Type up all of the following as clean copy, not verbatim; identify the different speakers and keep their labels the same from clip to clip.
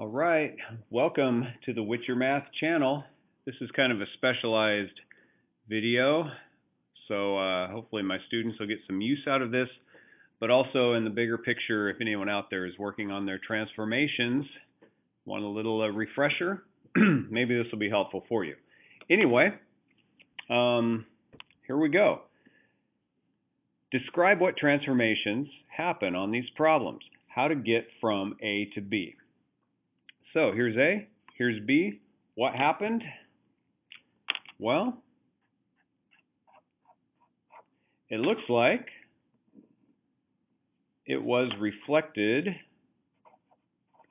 Speaker 1: All right, welcome to the whitchermath channel. This is kind of a specialized video, so hopefully my students will get some use out of this, but also in the bigger picture, if anyone out there is working on their transformations, want a little refresher, maybe this will be helpful for you. Anyway, here we go. Describe what transformations happen on these problems. How to get from A to B. So here's A, here's B. What happened? Well, it looks like it was reflected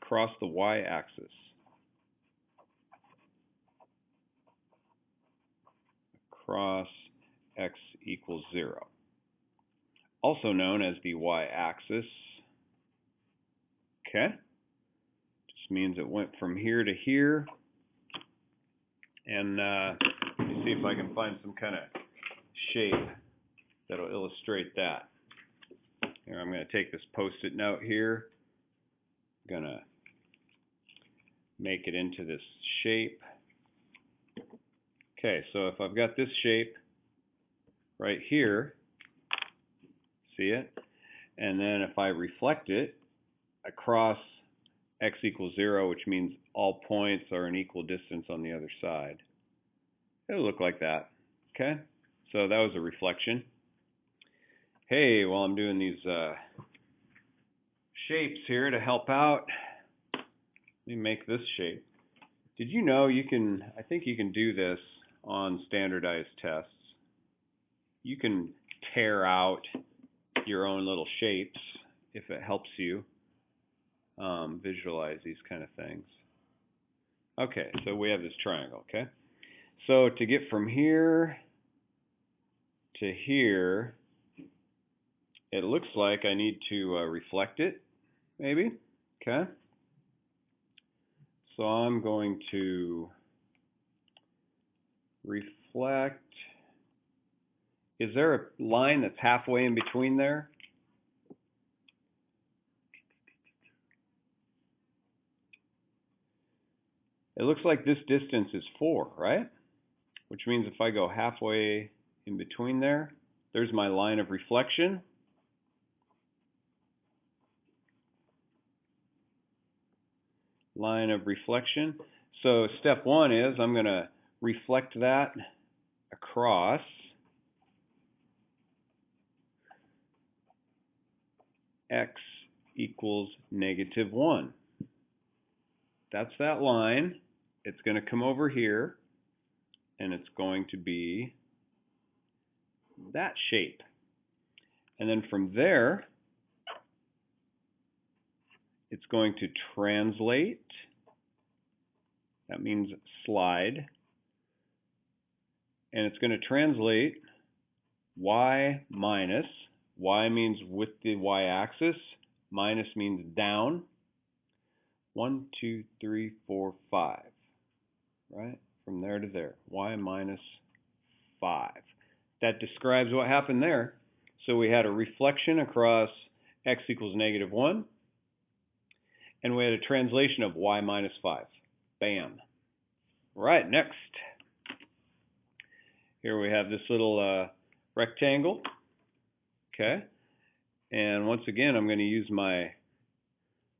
Speaker 1: across the y-axis. Across x equals 0. Also known as the y-axis. Okay? Just means it went from here to here. And let me see if I can find some kind of shape that'll illustrate that. Here, I'm going to take this post-it note here. I'm going to make it into this shape. Okay, so if I've got this shape right here, see it? And then if I reflect it across x equals 0, which means all points are an equal distance on the other side, it'll look like that. Okay, so that was a reflection. Hey, while I'm doing these shapes here to help out, let me make this shape. Did you know you can, I think you can do this on standardized tests. You can tear out your own little shapes if it helps you visualize these kind of things. Okay, so we have this triangle, okay? So to get from here to here, it looks like I need to reflect it, maybe, okay? So I'm going to reflect. Is there a line that's halfway in between there? It looks like this distance is 4, right? Which means if I go halfway in between there, there's my line of reflection. Line of reflection. So step 1 is I'm going to reflect that across x equals -1. That's that line. It's going to come over here, and it's going to be that shape. And then from there, it's going to translate. That means slide. And it's going to translate y minus. Y means with the y-axis. Minus means down. 1, 2, 3, 4, 5. Right? From there to there. Y minus 5. That describes what happened there. So we had a reflection across x equals -1. And we had a translation of y minus 5. Bam. Right, next. Here we have this little rectangle. Okay. And once again, I'm going to use my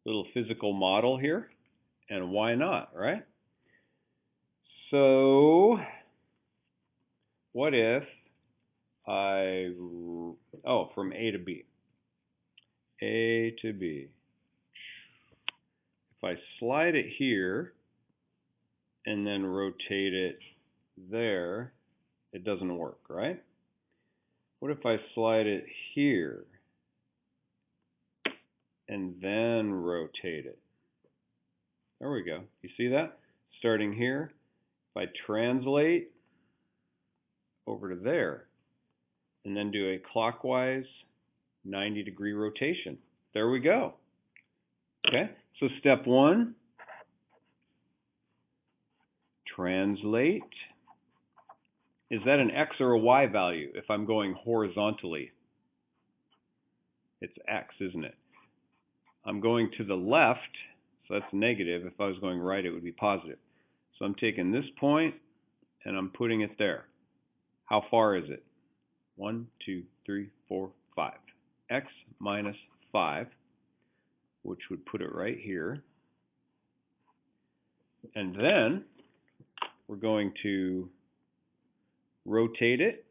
Speaker 1: little physical model here. And why not, right? So, what if from A to B. A to B. If I slide it here and then rotate it there, it doesn't work, right? What if I slide it here and then rotate it? There we go. You see that? Starting here, if I translate over to there and then do a clockwise 90-degree rotation. There we go. Okay, so step 1, translate. Is that an x or a y value if I'm going horizontally? It's x, isn't it? I'm going to the left, so that's negative. If I was going right, it would be positive. So I'm taking this point and I'm putting it there. How far is it? 1, 2, 3, 4, 5. X minus 5, which would put it right here. And then we're going to rotate it.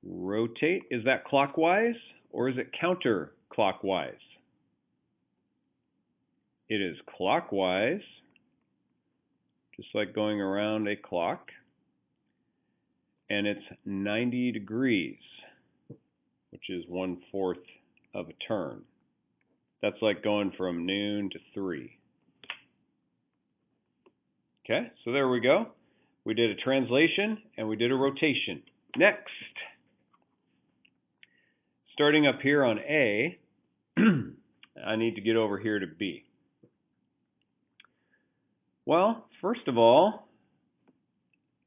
Speaker 1: Rotate, is that clockwise or is it counterclockwise? It is clockwise, just like going around a clock. And it's 90 degrees, which is 1/4 of a turn. That's like going from noon to 3. Okay, so there we go. We did a translation and we did a rotation. Next, starting up here on A, I need to get over here to B. Well, first of all,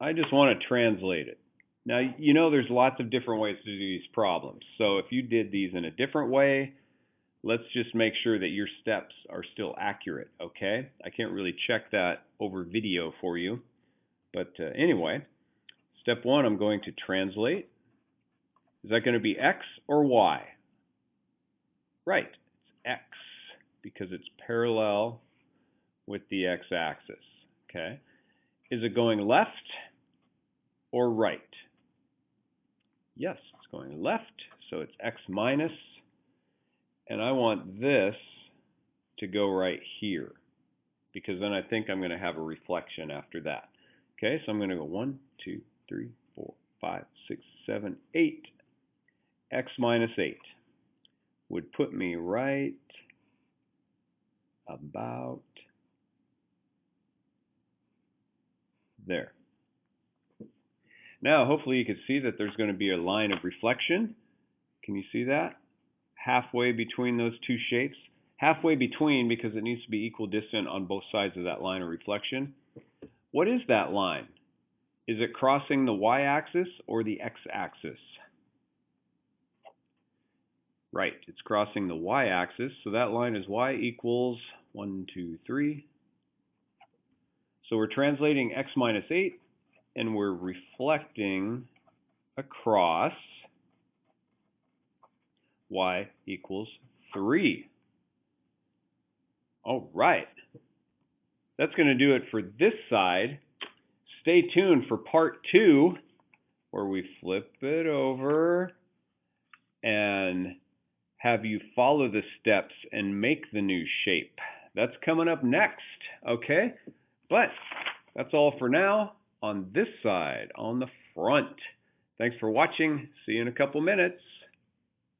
Speaker 1: I just want to translate it. Now, you know there's lots of different ways to do these problems. So if you did these in a different way, let's just make sure that your steps are still accurate, okay? I can't really check that over video for you. But anyway, step 1, I'm going to translate. Is that going to be X or Y? Right, it's X because it's parallel with the X-axis, okay? Is it going left or right? Yes, it's going left, so it's X minus, and I want this to go right here, because then I think I'm going to have a reflection after that. Okay, so I'm going to go 1, 2, 3, 4, 5, 6, 7, 8. X minus 8 would put me right about there. Now, hopefully you can see that there's going to be a line of reflection. Can you see that? Halfway between those two shapes. Halfway between because it needs to be equidistant on both sides of that line of reflection. What is that line? Is it crossing the y-axis or the x-axis? Right, it's crossing the y-axis, so that line is y equals 1, 2, 3. So we're translating x minus 8, and we're reflecting across y equals 3. All right. That's going to do it for this side. Stay tuned for part 2, where we flip it over and have you follow the steps and make the new shape. That's coming up next, okay? But that's all for now on this side, on the front. Thanks for watching. See you in a couple minutes.